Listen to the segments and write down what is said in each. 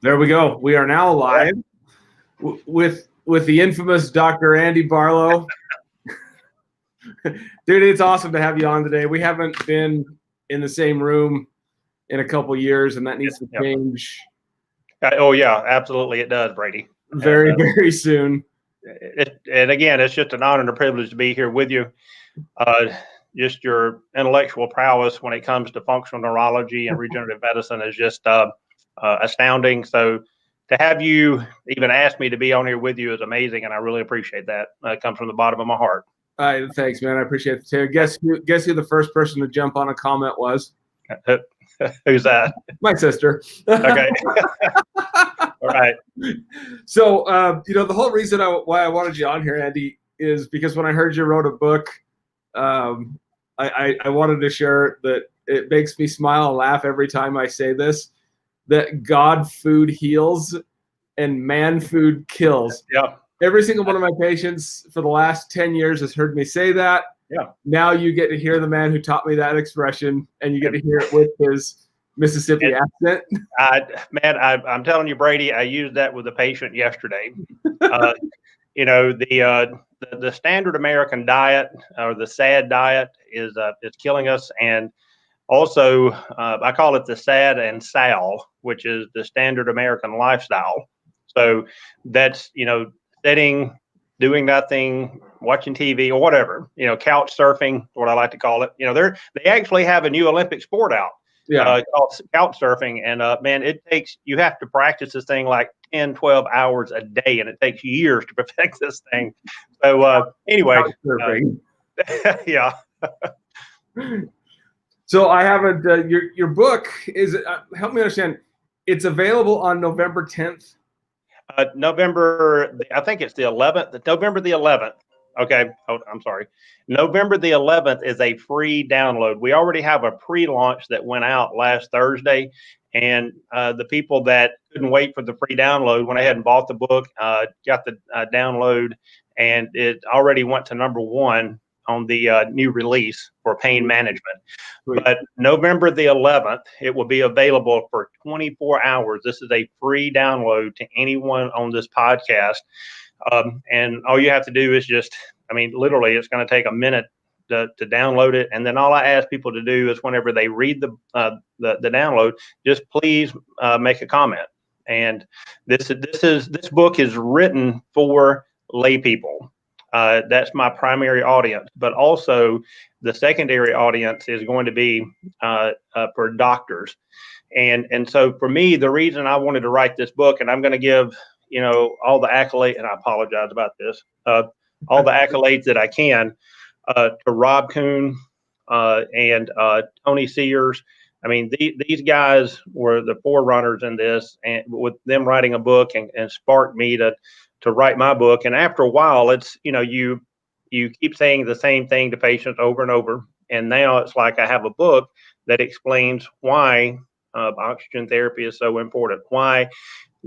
There we go. We are now live with the infamous Dr. Andy Barlow. Dude, it's awesome to have you on today. We haven't been in the same room in a couple years, and that needs to change. Oh yeah, absolutely, it does, Brady. Very soon. And again, it's just an honor and a privilege to be here with you. Just your intellectual prowess when it comes to functional neurology and regenerative medicine is just astounding. So to have you even ask me to be on here with you is amazing, and I really appreciate that. It comes from the bottom of my heart. Thanks, man. I appreciate it too. Guess who the first person to jump on a comment was? Who's that? My sister. Okay. All right. So, the whole reason why I wanted you on here, Andy, is because when I heard you wrote a book, I wanted to share that it makes me smile and laugh every time I say this, that God food heals and man food kills. Yeah. Every single one of my patients for the last 10 years has heard me say that. Yeah. Now you get to hear the man who taught me that expression, and you get to hear it with his Mississippi accent. I'm telling you, Brady, I used that with a patient yesterday. The standard American diet, or the SAD diet, is killing us. And also, I call it the SAD and SAL, which is the standard American lifestyle. So that's, sitting, doing nothing, watching TV or whatever, couch surfing, what I like to call it. They actually have a new Olympic sport out. Called couch surfing. And man, you have to practice this thing like 10, 12 hours a day, and it takes years to perfect this thing. So anyway, yeah. So I haven't, your book is, help me understand, it's available on November 10th. November, I think it's the 11th, November the 11th. Okay. Oh, I'm sorry. November the 11th is a free download. We already have a pre-launch that went out last Thursday, and the people that couldn't wait for the free download went ahead and bought the book, got the download, and it already went to #1 on the new release for pain management. Sweet. But November the 11th, it will be available for 24 hours. This is a free download to anyone on this podcast. And all you have to do is literally, it's going to take a minute to download it. And then all I ask people to do is whenever they read the download, just please make a comment. And this book is written for lay people. That's my primary audience, but also the secondary audience is going to be for doctors. And so for me, the reason I wanted to write this book, and I'm going to give, all the accolades, and I apologize about this, all the accolades that I can to Rob Kuhn and Tony Sears. I mean, these guys were the forerunners in this, and with them writing a book and sparked me to write my book. And after a while, it's, you keep saying the same thing to patients over and over. And now it's like I have a book that explains why oxygen therapy is so important, why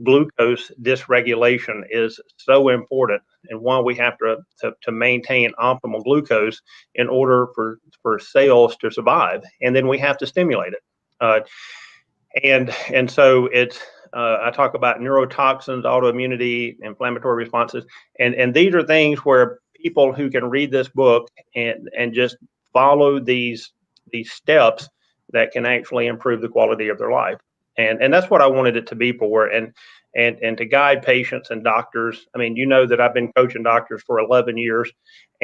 glucose dysregulation is so important, and why we have to maintain optimal glucose in order for cells to survive. And then we have to stimulate it. And so it's, I talk about neurotoxins, autoimmunity, inflammatory responses, and these are things where people who can read this book and just follow these steps that can actually improve the quality of their life. And that's what I wanted it to be for, and to guide patients and doctors. I mean, that I've been coaching doctors for 11 years,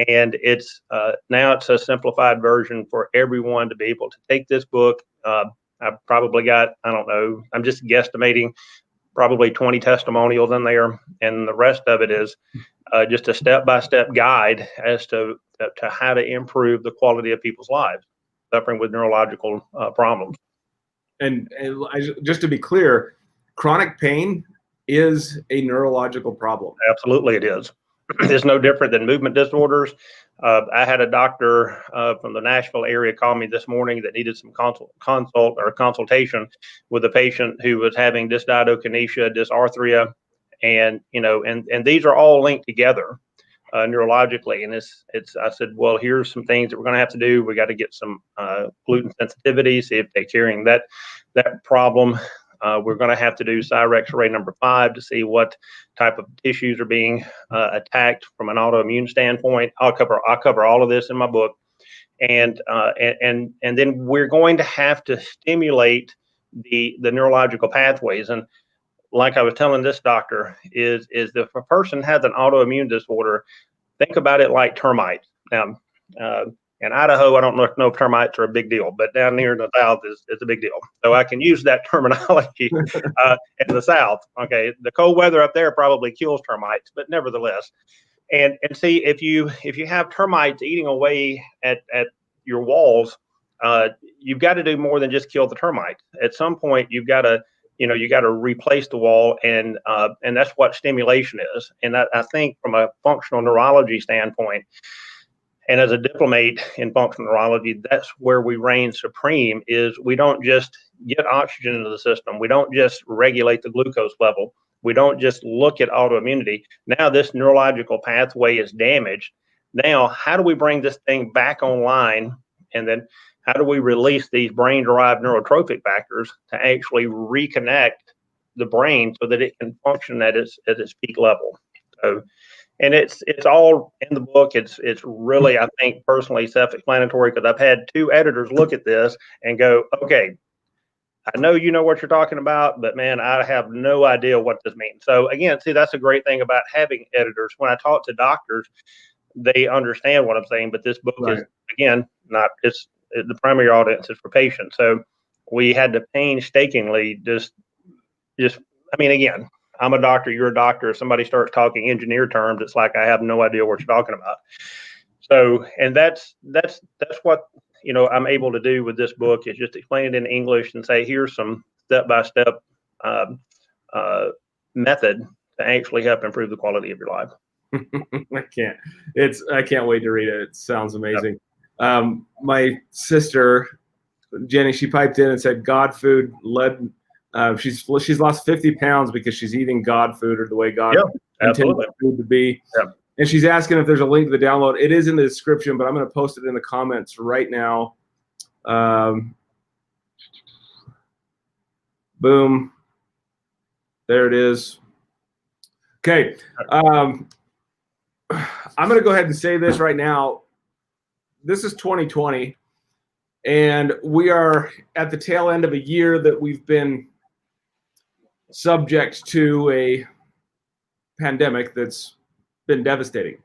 and it's now it's a simplified version for everyone to be able to take this book. I've probably got, I don't know, I'm just guesstimating, probably 20 testimonials in there, and the rest of it is just a step-by-step guide as to how to improve the quality of people's lives suffering with neurological problems. And just to be clear, chronic pain is a neurological problem. Absolutely, it is. It's no different than movement disorders. I had a doctor from the Nashville area call me this morning that needed some consultation with a patient who was having dysdiadochonesia, dysarthria, and these are all linked together neurologically. And I said, well, here's some things that we're going to have to do. We got to get some gluten sensitivity, see if they're carrying that problem. We're going to have to do Cyrex array number 5 to see what type of tissues are being attacked from an autoimmune standpoint. I'll cover all of this in my book, and then we're going to have to stimulate the neurological pathways. And like I was telling this doctor, is if a person has an autoimmune disorder, think about it like termites. Now, in Idaho, I don't know if termites are a big deal, but down here in the South is a big deal. So I can use that terminology in the South. Okay, the cold weather up there probably kills termites, but nevertheless, and see if you have termites eating away at your walls, you've got to do more than just kill the termites. At some point, you've got to replace the wall, and that's what stimulation is. And I think from a functional neurology standpoint, and as a diplomate in functional neurology, that's where we reign supreme. Is we don't just get oxygen into the system. We don't just regulate the glucose level. We don't just look at autoimmunity. Now this neurological pathway is damaged. Now, how do we bring this thing back online? And then how do we release these brain-derived neurotrophic factors to actually reconnect the brain so that it can function at its peak level? So, and it's all in the book. It's really, I think, personally self-explanatory, because I've had 2 editors look at this and go, okay, I know you know what you're talking about, but man, I have no idea what this means. So again, see, that's a great thing about having editors. When I talk to doctors, they understand what I'm saying, but this book is, again, the primary audience is for patients. So we had to painstakingly just, I mean, again, I'm a doctor, you're a doctor. If somebody starts talking engineer terms, it's like I have no idea what you're talking about. So, and that's what, I'm able to do with this book, is just explain it in English and say, here's some step-by-step method to actually help improve the quality of your life. I can't wait to read it. It sounds amazing. Yep. My sister, Jenny, she piped in and said, God food led. She's lost 50 pounds because she's eating God food, or the way God intended food to be. Yep. And she's asking if there's a link to the download. It is in the description, but I'm going to post it in the comments right now. Boom. There it is. Okay. I'm going to go ahead and say this right now. This is 2020, and we are at the tail end of a year that we've been subject to a pandemic that's been devastating.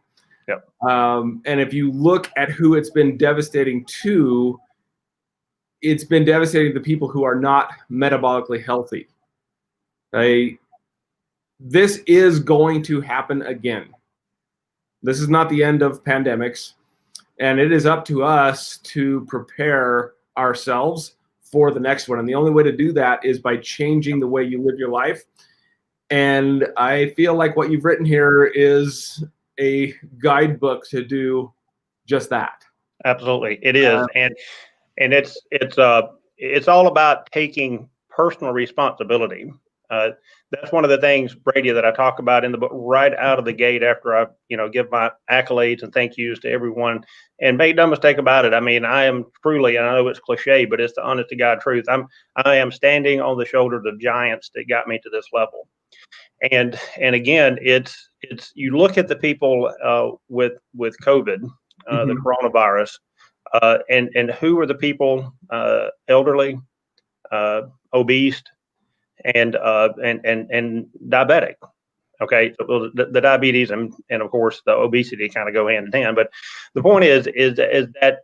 Yep. And if you look at who it's been devastating to, it's been devastating to people who are not metabolically healthy. This is going to happen again. This is not the end of pandemics, and it is up to us to prepare ourselves for the next one. And the only way to do that is by changing the way you live your life. And I feel like what you've written here is a guidebook to do just that. Absolutely, it is, and it's all about taking personal responsibility. That's one of the things, Brady, that I talk about in the book right out of the gate after I, give my accolades and thank yous to everyone. And make no mistake about it. I mean, I am truly, and I know it's cliche, but it's the honest to God truth. I am standing on the shoulders of giants that got me to this level. And again, it's you look at the people with COVID, the coronavirus, and who are the people? Elderly, obese, and diabetic. Okay, so the diabetes and of course the obesity kind of go hand in hand. But the point is that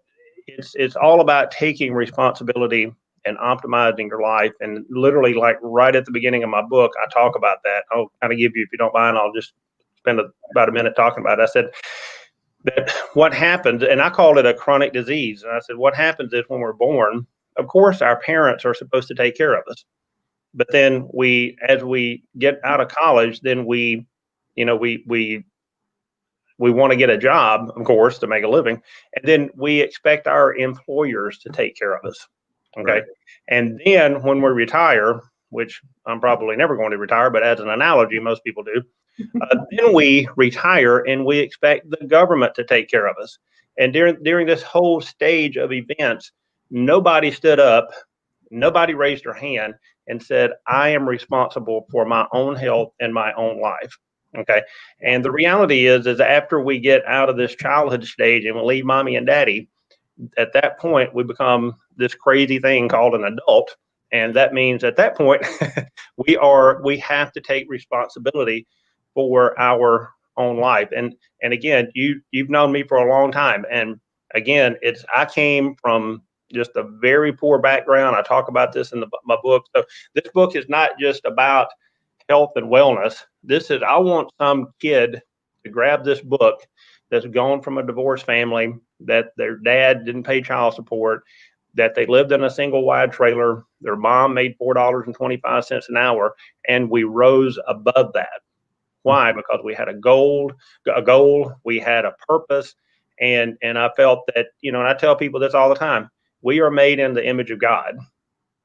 it's all about taking responsibility and optimizing your life. And literally, like right at the beginning of my book, I talk about that. I'll kind of give you, if you don't mind, I'll just spend about a minute talking about it. I said that what happens, and I called it a chronic disease. And I said, what happens is when we're born, of course, our parents are supposed to take care of us. But then as we get out of college, then we want to get a job, of course, to make a living. And then we expect our employers to take care of us. Okay. Right. And then when we retire, which I'm probably never going to retire, but as an analogy, most people do, then we retire and we expect the government to take care of us. And during this whole stage of events, nobody stood up, nobody raised their hand and said, I am responsible for my own health and my own life. Okay. And the reality is after we get out of this childhood stage and we leave mommy and daddy, at that point, we become this crazy thing called an adult. And that means at that point, we have to take responsibility for our own life. And again, you've known me for a long time. And again, I came from just a very poor background. I talk about this in my book. So this book is not just about health and wellness. I want some kid to grab this book that's gone from a divorced family, that their dad didn't pay child support, that they lived in a single wide trailer, their mom made $4.25 an hour, and we rose above that. Why? Because we had a goal, we had a purpose, and I felt that, and I tell people this all the time, we are made in the image of God.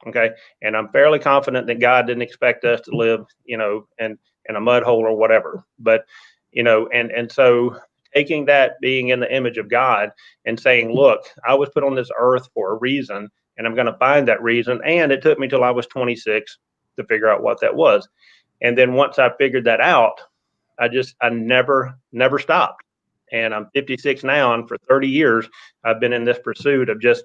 Okay. And I'm fairly confident that God didn't expect us to live, in a mud hole or whatever. But, and so taking that, being in the image of God and saying, look, I was put on this earth for a reason, and I'm going to find that reason. And it took me till I was 26 to figure out what that was. And then once I figured that out, I never stopped. And I'm 56 now, and for 30 years, I've been in this pursuit of just,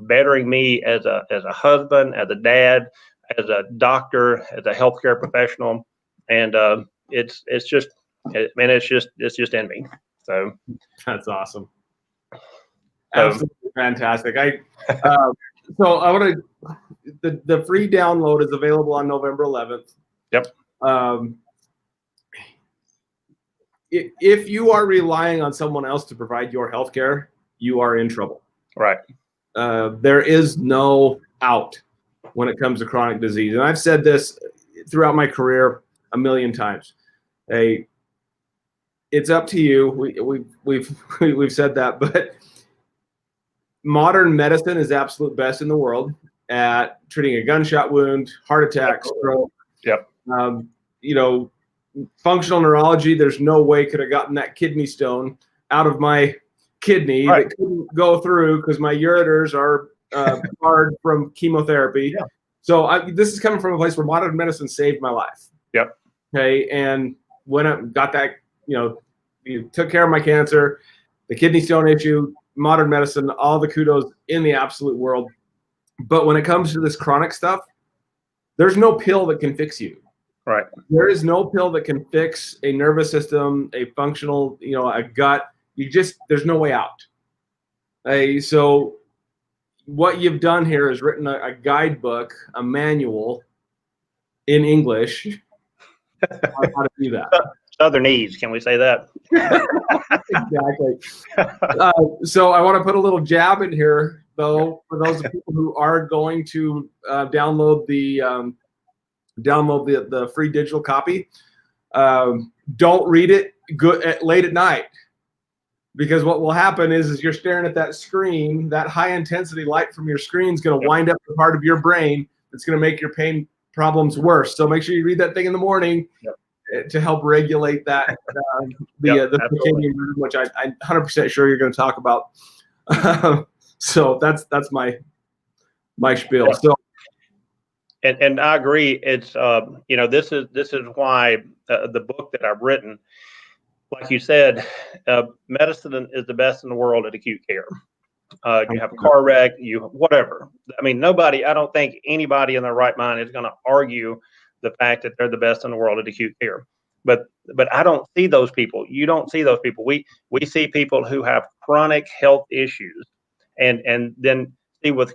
bettering me as a husband, as a dad, as a doctor, as a healthcare professional. And it's just in me. So that's awesome. Absolutely fantastic. So I want to, the free download is available on November 11th. Yep. If you are relying on someone else to provide your healthcare, you are in trouble. Right. There is no out when it comes to chronic disease. And I've said this throughout my career a million times. It's up to you. We've said that, but modern medicine is absolute best in the world at treating a gunshot wound, heart attack, stroke. Yep. Functional neurology, there's no way could have gotten that kidney stone out of my kidney. Right. That couldn't go through because my ureters are hard from chemotherapy. Yeah. So this is coming from a place where modern medicine saved my life. Yep. Okay. And when I got that, you took care of my cancer, the kidney stone issue, modern medicine, all the kudos in the absolute world. But when it comes to this chronic stuff, there's no pill that can fix you. Right. There is no pill that can fix a nervous system, a functional, a gut. There's no way out. So what you've done here is written a guidebook, a manual in English on how to do that. Southernese, can we say that? Exactly. So I want to put a little jab in here, though, for those people who are going to download the free digital copy. Don't read it late at night, because what will happen is you're staring at that screen, that high intensity light from your screen is going to wind up the part of your brain that's going to make your pain problems worse. So make sure you read that thing in the morning to help regulate that the circadian rhythm, which I'm 100% sure you're going to talk about. So that's my spiel. Yeah. So. And I agree. It's this is why the book that I've written, like you said, medicine is the best in the world at acute care. You have a car wreck, whatever. I mean, I don't think anybody in their right mind is going to argue the fact that they're the best in the world at acute care. But I don't see those people. You don't see those people. We see people who have chronic health issues, and then see all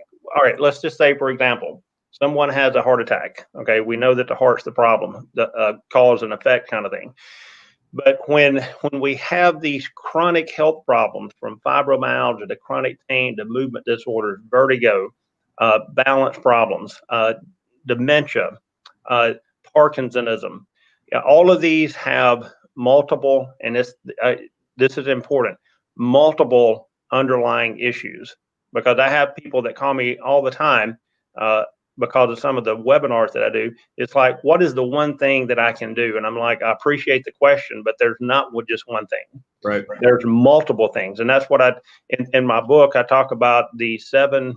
right. Let's just say, for example, someone has a heart attack. Okay, we know that the heart's the problem, the cause and effect kind of thing. But when we have these chronic health problems, from fibromyalgia to chronic pain to movement disorders, vertigo, balance problems, dementia, Parkinsonism, all of these have multiple, and this is important, multiple underlying issues. Because I have people that call me all the time because of some of the webinars that I do. It's like, what is the one thing that I can do? And I'm like, I appreciate the question, but there's not just one thing. Right. There's multiple things. And that's what in my book, I talk about the 7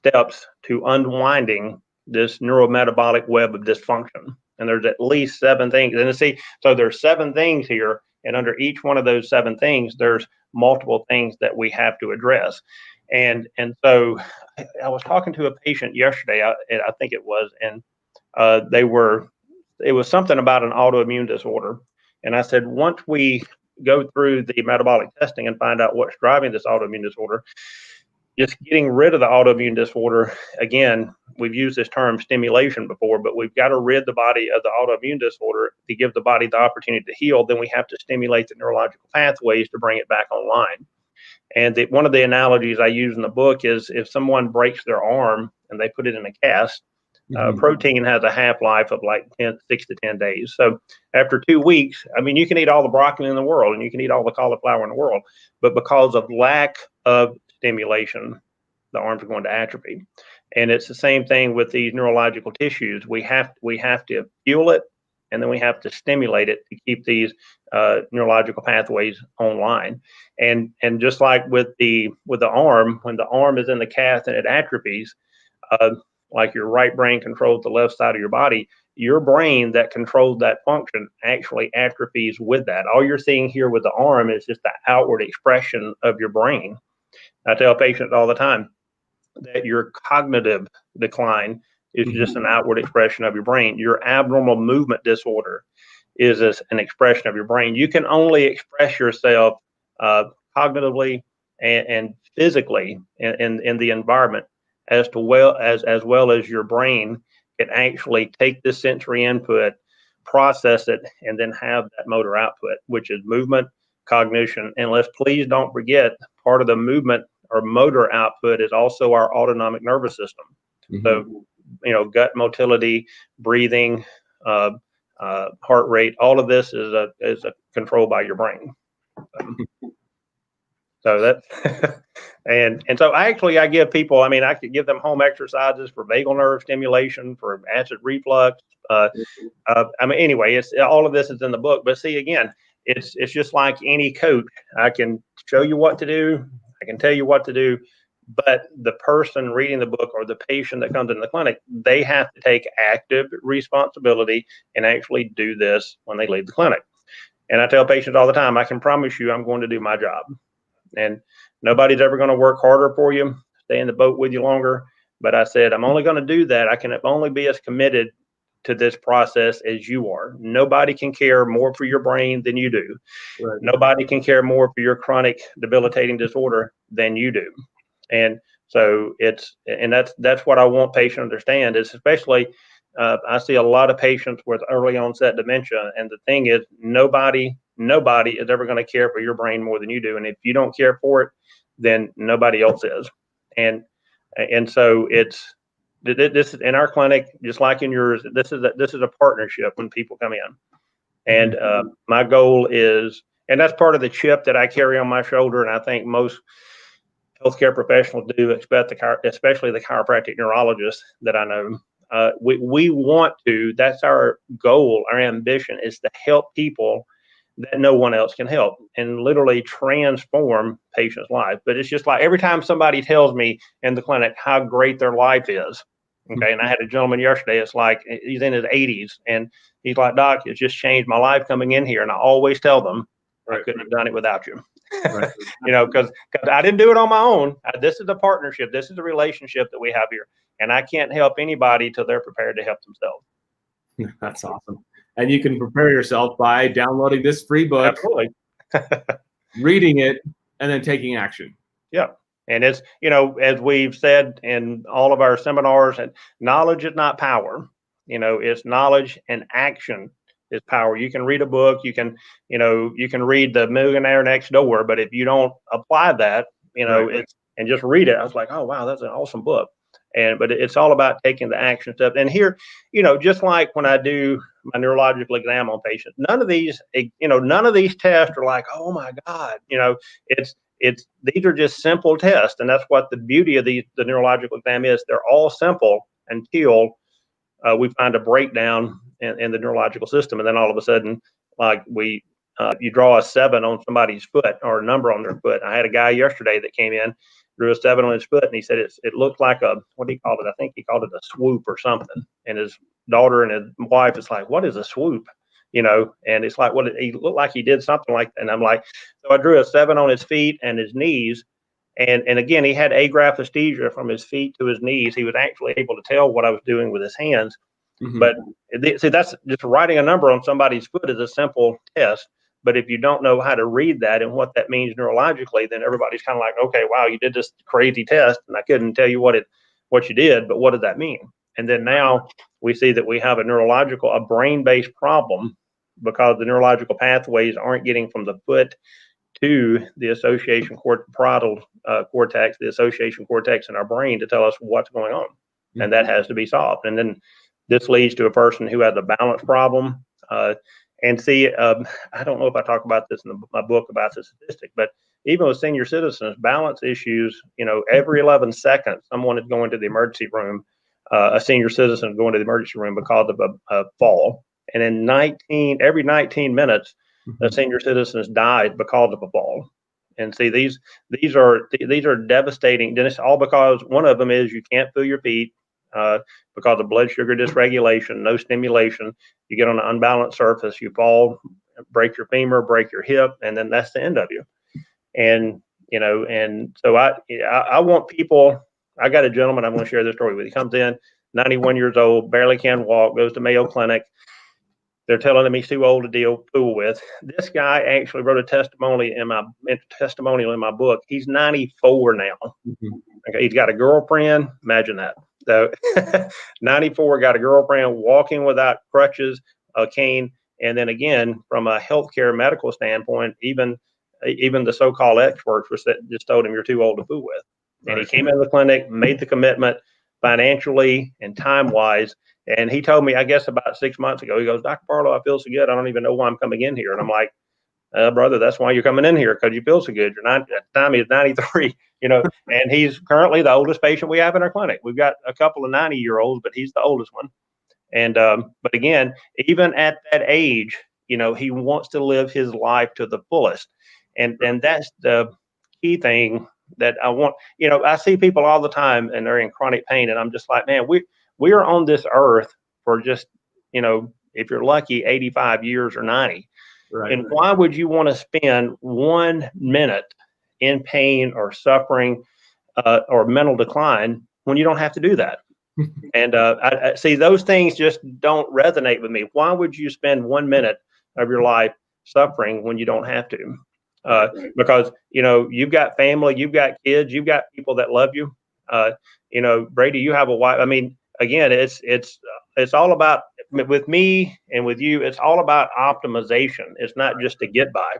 steps to unwinding this neurometabolic web of dysfunction. And there's at least 7 things. And see, so there's 7 things here, and under each one of those 7 things, there's multiple things that we have to address. And so I was talking to a patient yesterday, I think it was, and it was something about an autoimmune disorder. And I said, once we go through the metabolic testing and find out what's driving this autoimmune disorder, just getting rid of the autoimmune disorder, again, we've used this term stimulation before, but we've got to rid the body of the autoimmune disorder to give the body the opportunity to heal. Then we have to stimulate the neurological pathways to bring it back online. And one of the analogies I use in the book is if someone breaks their arm and they put it in a cast, protein has a half-life of like 6 to 10 days. So after 2 weeks, I mean, you can eat all the broccoli in the world and you can eat all the cauliflower in the world, but because of lack of stimulation, the arms are going to atrophy. And it's the same thing with these neurological tissues. We have to fuel it, and then we have to stimulate it to keep these neurological pathways online. And just like with the arm, when the arm is in the cast and it atrophies, like your right brain controls the left side of your body, your brain that controls that function actually atrophies with that. All you're seeing here with the arm is just the outward expression of your brain. I tell patients all the time that your cognitive decline is just an outward expression of your brain. Your abnormal movement disorder is an expression of your brain. You can only express yourself cognitively and physically in the environment as well as your brain can actually take this sensory input, process it, and then have that motor output, which is movement, cognition. And let's please don't forget, part of the movement or motor output is also our autonomic nervous system. So, gut motility, breathing, heart rate, all of this is controlled by your brain. So that, and so I give people, I mean, I could give them home exercises for vagal nerve stimulation, for acid reflux. I mean, anyway, it's all of this is in the book. But see, again, it's just like any coach. I can show you what to do. I can tell you what to do. But the person reading the book or the patient that comes in the clinic, they have to take active responsibility and actually do this when they leave the clinic. And I tell patients all the time, I can promise you I'm going to do my job. And nobody's ever going to work harder for you, stay in the boat with you longer. But I said, I'm only going to do that. I can only be as committed to this process as you are. Nobody can care more for your brain than you do. Right. Nobody can care more for your chronic debilitating disorder than you do. And so that's what I want patients to understand is, especially I see a lot of patients with early onset dementia. And the thing is, nobody is ever going to care for your brain more than you do. And if you don't care for it, then nobody else is. And so this is in our clinic, just like in yours. This is a partnership when people come in. And my goal is, and that's part of the chip that I carry on my shoulder. And I think most healthcare professionals do, especially the chiropractic neurologists that I know. We want to, that's our goal, our ambition is to help people that no one else can help and literally transform patients' lives. But it's just like every time somebody tells me in the clinic how great their life is, okay, and I had a gentleman yesterday, it's like he's in his 80s and he's like, Doc, it's just changed my life coming in here. And I always tell them, I couldn't have done it without you. Right. Because I didn't do it on my own. This is a partnership. This is a relationship that we have here. And I can't help anybody till they're prepared to help themselves. That's awesome. And you can prepare yourself by downloading this free book, absolutely, reading it, and then taking action. Yeah. And it's, as we've said in all of our seminars, and knowledge is not power. It's knowledge and action is power. You can read a book, you can read The Millionaire Next Door, but if you don't apply that, right. And just read it, I was like, oh wow, that's an awesome book. But it's all about taking the action stuff. And here, just like when I do my neurological exam on patients, none of these tests are like, oh my God, these are just simple tests. And that's what the beauty of the neurological exam is. They're all simple until we find a breakdown in the neurological system. And then all of a sudden, like you draw a 7 on somebody's foot or a number on their foot. I had a guy yesterday that came in drew a 7 on his foot, and he said it looked like a, what he called it? I think he called it a swoop or something. And his daughter and his wife is like, "What is a swoop?" And it's like, what he looked like he did something like that. And I'm like, so I drew a 7 on his feet and his knees. And again, he had agraphesthesia from his feet to his knees. He was actually able to tell what I was doing with his hands. Mm-hmm. But see, that's just writing a number on somebody's foot is a simple test. But if you don't know how to read that and what that means neurologically, then everybody's kind of like, okay, wow, you did this crazy test, and I couldn't tell you what you did, but what did that mean? And then now we see that we have a brain-based problem because the neurological pathways aren't getting from the foot to the association parietal cortex, the association cortex in our brain to tell us what's going on. Mm-hmm. And that has to be solved. And then this leads to a person who has a balance problem. And see, I don't know if I talk about this in my book about the statistic, but even with senior citizens, balance issues, every 11 seconds, someone is going to the emergency room, a senior citizen is going to the emergency room because of a fall. And in every 19 minutes, a senior citizen has died because of a fall. And see, these are devastating. And it's all because one of them is you can't feel your feet. Because of blood sugar dysregulation, no stimulation, you get on an unbalanced surface, you fall, break your femur, break your hip, and then that's the end of you. And so I want people. I got a gentleman I'm going to share this story with. He comes in, 91 years old, barely can walk, goes to Mayo Clinic. They're telling him he's too old to fool with. This guy actually wrote a testimonial in my book. He's 94 now. Mm-hmm. Okay, he's got a girlfriend. Imagine that. So 94, got a girlfriend, walking without crutches, a cane. And then again, from a healthcare medical standpoint, even the so-called experts just told him you're too old to fool with. And he came into the clinic, made the commitment financially and time-wise. And he told me, I guess about 6 months ago, he goes, "Dr. Barlow, I feel so good. I don't even know why I'm coming in here." And I'm like, "Brother, that's why you're coming in here, because you feel so good." At the time he was 93, and he's currently the oldest patient we have in our clinic. We've got a couple of 90-year-olds, but he's the oldest one. And but again, even at that age, he wants to live his life to the fullest. And that's the key thing that I want. I see people all the time and they're in chronic pain, and I'm just like, man, we are on this earth for just, if you're lucky, 85 years or 90. Right. And why would you want to spend 1 minute in pain or suffering or mental decline when you don't have to do that? And I see those things just don't resonate with me. Why would you spend 1 minute of your life suffering when you don't have to? Because, you've got family, you've got kids, you've got people that love you. Brady, you have a wife. I mean, again, it's all about, with me and with you, it's all about optimization. It's not just to get by.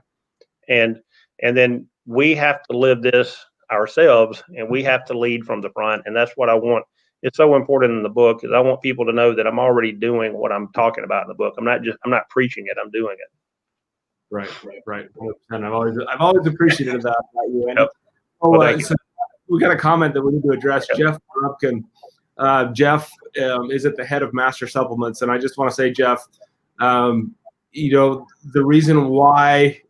And then we have to live this ourselves, and we have to lead from the front. And that's what I want. It's so important in the book, is I want people to know that I'm already doing what I'm talking about in the book. I'm not preaching it. I'm doing it. Right. 100%. I've always appreciated that about you. Yep. So we got a comment that we need to address. Yep. Jeff Rupkin. Jeff is at the head of Master Supplements, and I just want to say, Jeff, the reason why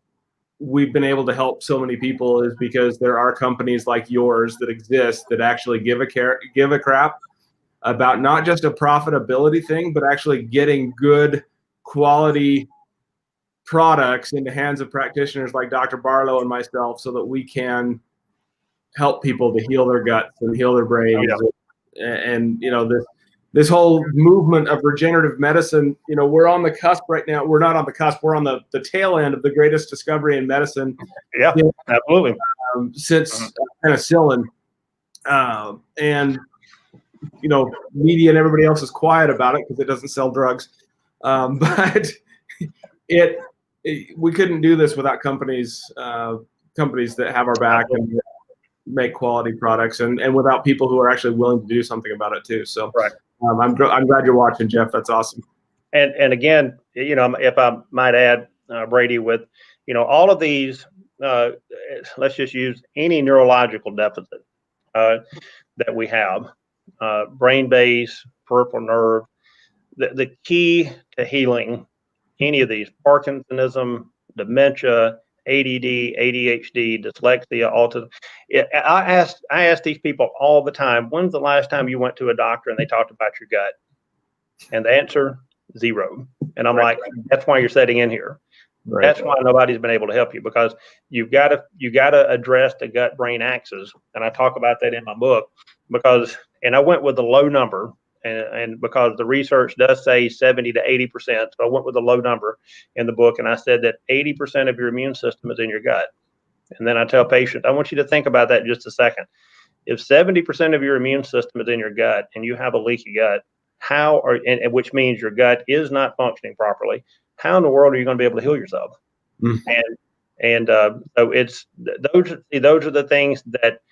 we've been able to help so many people is because there are companies like yours that exist that actually give a crap about not just a profitability thing, but actually getting good quality products in the hands of practitioners like Dr. Barlow and myself, so that we can help people to heal their guts and heal their brains. Oh, yeah. And this whole movement of regenerative medicine, we're on the cusp right now. We're not on the cusp. We're on the tail end of the greatest discovery in medicine. Yeah, absolutely. Since penicillin. And, media and everybody else is quiet about it because it doesn't sell drugs. But we couldn't do this without companies that have our back and make quality products, and without people who are actually willing to do something about it too. So right. I'm glad you're watching, Jeff. That's awesome. And again, if I might add, Brady, with all of these, let's just use any neurological deficit that we have, brain base, peripheral nerve. The key to healing any of these, Parkinsonism, dementia, ADD, ADHD, dyslexia, autism. I ask these people all the time, when's the last time you went to a doctor and they talked about your gut? And the answer, 0. And I'm like, that's why you're sitting in here. Right. That's why nobody's been able to help you, because you got to address the gut brain axis. And I talk about that in my book and I went with the low number. And because the research does say 70 to 80%, so I went with a low number in the book, and I said that 80% of your immune system is in your gut. And then I tell patients, I want you to think about that just a second. If 70% of your immune system is in your gut and you have a leaky gut, which means your gut is not functioning properly, how in the world are you going to be able to heal yourself? Mm-hmm. So it's those are the things that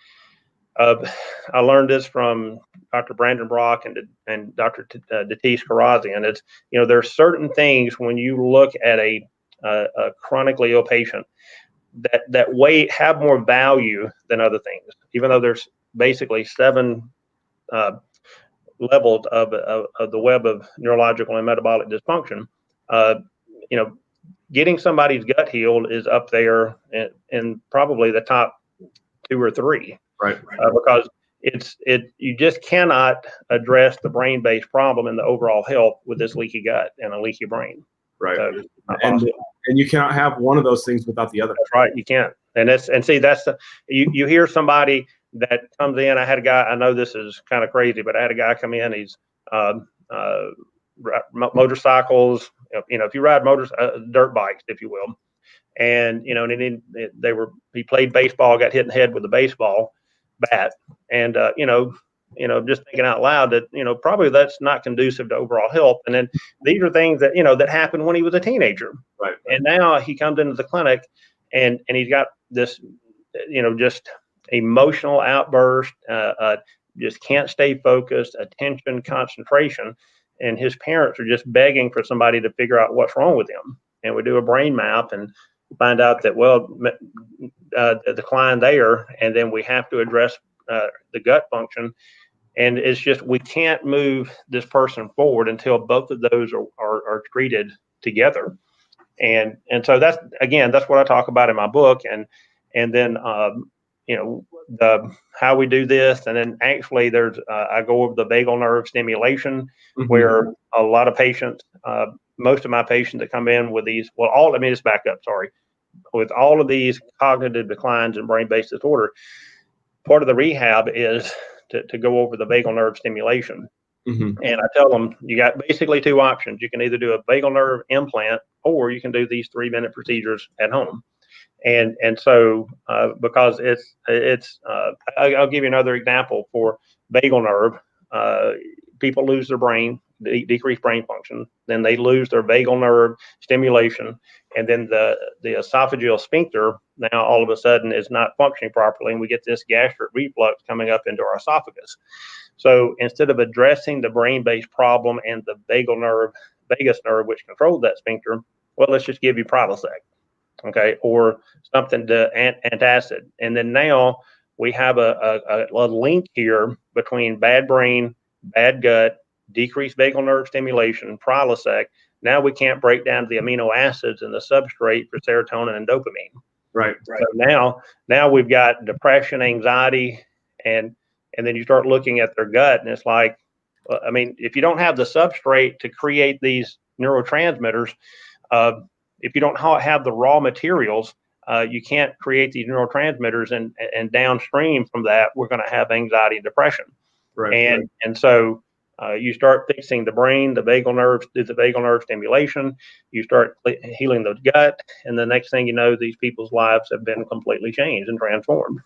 I learned this from Dr. Brandon Brock and Dr. Datish Karazian. It's, there are certain things when you look at a chronically ill patient that have more value than other things, even though there's basically 7 levels of the web of neurological and metabolic dysfunction. Getting somebody's gut healed is up there in probably the top 2 or 3. Right. Because you just cannot address the brain-based problem and the overall health with this leaky gut and a leaky brain. Right. And you cannot have one of those things without the other. That's right. You can't. You hear somebody that comes in. I had a guy, I know this is kind of crazy, but I had a guy come in. He's motorcycles, if you ride dirt bikes, if you will. And, he played baseball, got hit in the head with a baseball bat. And, just thinking out loud that, probably that's not conducive to overall health. And then these are things that, that happened when he was a teenager. Right. And now he comes into the clinic and he's got this, just emotional outburst, just can't stay focused, attention, concentration. And his parents are just begging for somebody to figure out what's wrong with him. And we do a brain map and find out that, the decline there, and then we have to address the gut function. And it's just, we can't move this person forward until both of those are treated together. And so that's what I talk about in my book. And then, how we do this. And then actually I go over the vagal nerve stimulation, mm-hmm. where a lot of patients, most of my patients that come in with these, let me just back up, sorry. With all of these cognitive declines and brain-based disorder, part of the rehab is to go over the vagal nerve stimulation. Mm-hmm. And I tell them, you got basically 2 options. You can either do a vagal nerve implant, or you can do these 3-minute procedures at home. And so because I'll give you another example for vagal nerve. People lose their brain, decreased brain function, then they lose their vagal nerve stimulation, and then the esophageal sphincter now all of a sudden is not functioning properly, and we get this gastric reflux coming up into our esophagus. So instead of addressing the brain-based problem and the vagus nerve, which controls that sphincter, let's just give you Prilosec, okay, or something to antacid. And then now we have a link here between bad brain, bad gut, decreased vagal nerve stimulation, Prilosec. Now we can't break down the amino acids and the substrate for serotonin and dopamine. Right. So now we've got depression, anxiety, and then you start looking at their gut, and it's like, if you don't have the substrate to create these neurotransmitters, if you don't have the raw materials, you can't create these neurotransmitters, and downstream from that, we're going to have anxiety and depression. Right. And so you start fixing the brain, the vagal nerves, do the vagal nerve stimulation, you start healing the gut, and the next thing you know, these people's lives have been completely changed and transformed.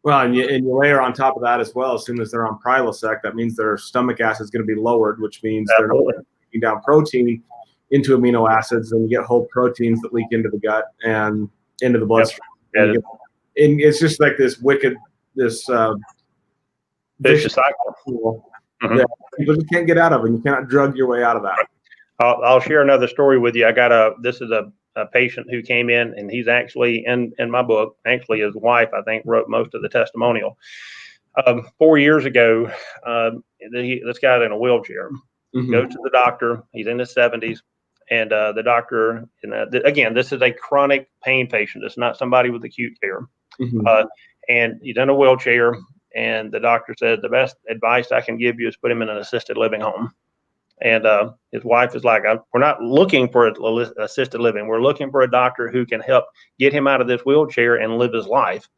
Well, and you layer on top of that as well, as soon as they're on Prilosec, that means their stomach acid is going to be lowered, which means Absolutely. They're not breaking down protein into amino acids, and you get whole proteins that leak into the gut and into the bloodstream. Yep. And it's just like this vicious cycle. Mm-hmm. That people just can't get out of, and you cannot drug your way out of that. I'll share another story with you. This is a patient who came in, and he's actually in my book. Actually, his wife, I think, wrote most of the testimonial. 4 years ago, this guy's in a wheelchair. Mm-hmm. Goes to the doctor. He's in his 70s, and the doctor, again, this is a chronic pain patient. It's not somebody with acute care. Mhm. And he's in a wheelchair, and the doctor said the best advice I can give you is put him in an assisted living home. And his wife is like, we're not looking for assisted living. We're looking for a doctor who can help get him out of this wheelchair and live his life.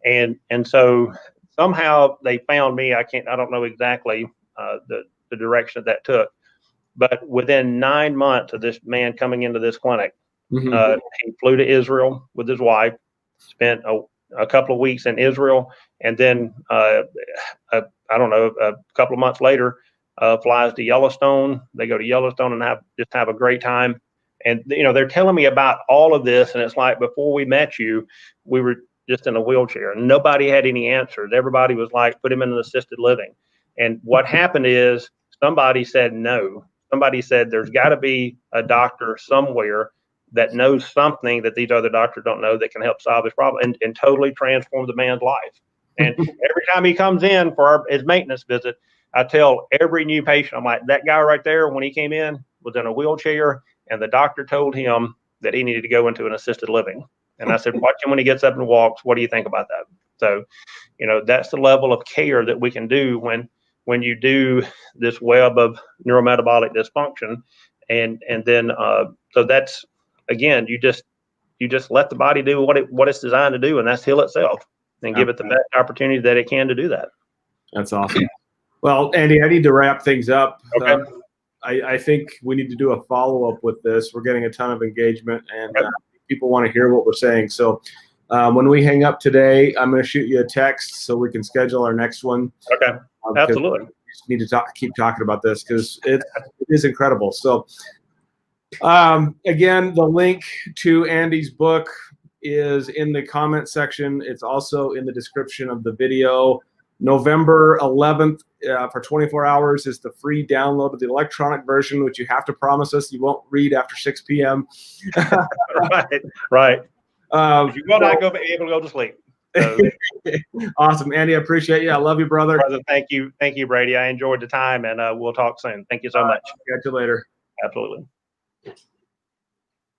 And so somehow they found me. I don't know exactly the direction that took, but within 9 months of this man coming into this clinic, Mhm. he flew to Israel with his wife, spent a couple of weeks in Israel, and then I don't know, a couple of months later, flies to Yellowstone. They go to Yellowstone and have a great time. And they're telling me about all of this, and it's like, before we met you, we were just in a wheelchair, and nobody had any answers. Everybody was like, put him in an assisted living. And what happened is somebody said no. Somebody said there's got to be a doctor somewhere that knows something that these other doctors don't know that can help solve this problem, and totally transform the man's life. And every time he comes in for his maintenance visit, I tell every new patient, I'm like, that guy right there, when he came in, was in a wheelchair, and the doctor told him that he needed to go into an assisted living. And I said, watch him when he gets up and walks. What do you think about that? So, that's the level of care that we can do when you do this web of neurometabolic dysfunction. And then, so that's, again, you just let the body do what it's designed to do, and that's heal itself, and give it the best opportunity that it can to do that. That's awesome. Well, Andy, I need to wrap things up. Okay. I think we need to do a follow-up with this. We're getting a ton of engagement, and people want to hear what we're saying. So when we hang up today, I'm going to shoot you a text so we can schedule our next one. Okay. Absolutely. We just need to keep talking about this, because it is incredible. So again, the link to Andy's book is in the comment section. It's also in the description of the video. November 11th for 24 hours is the free download of the electronic version, which you have to promise us you won't read after 6 p.m. Right. You will not be able to go to sleep. So. Awesome, Andy. I appreciate you. I love you, brother. Thank you, Brady. I enjoyed the time, and we'll talk soon. Thank you so much. Catch you later. Absolutely.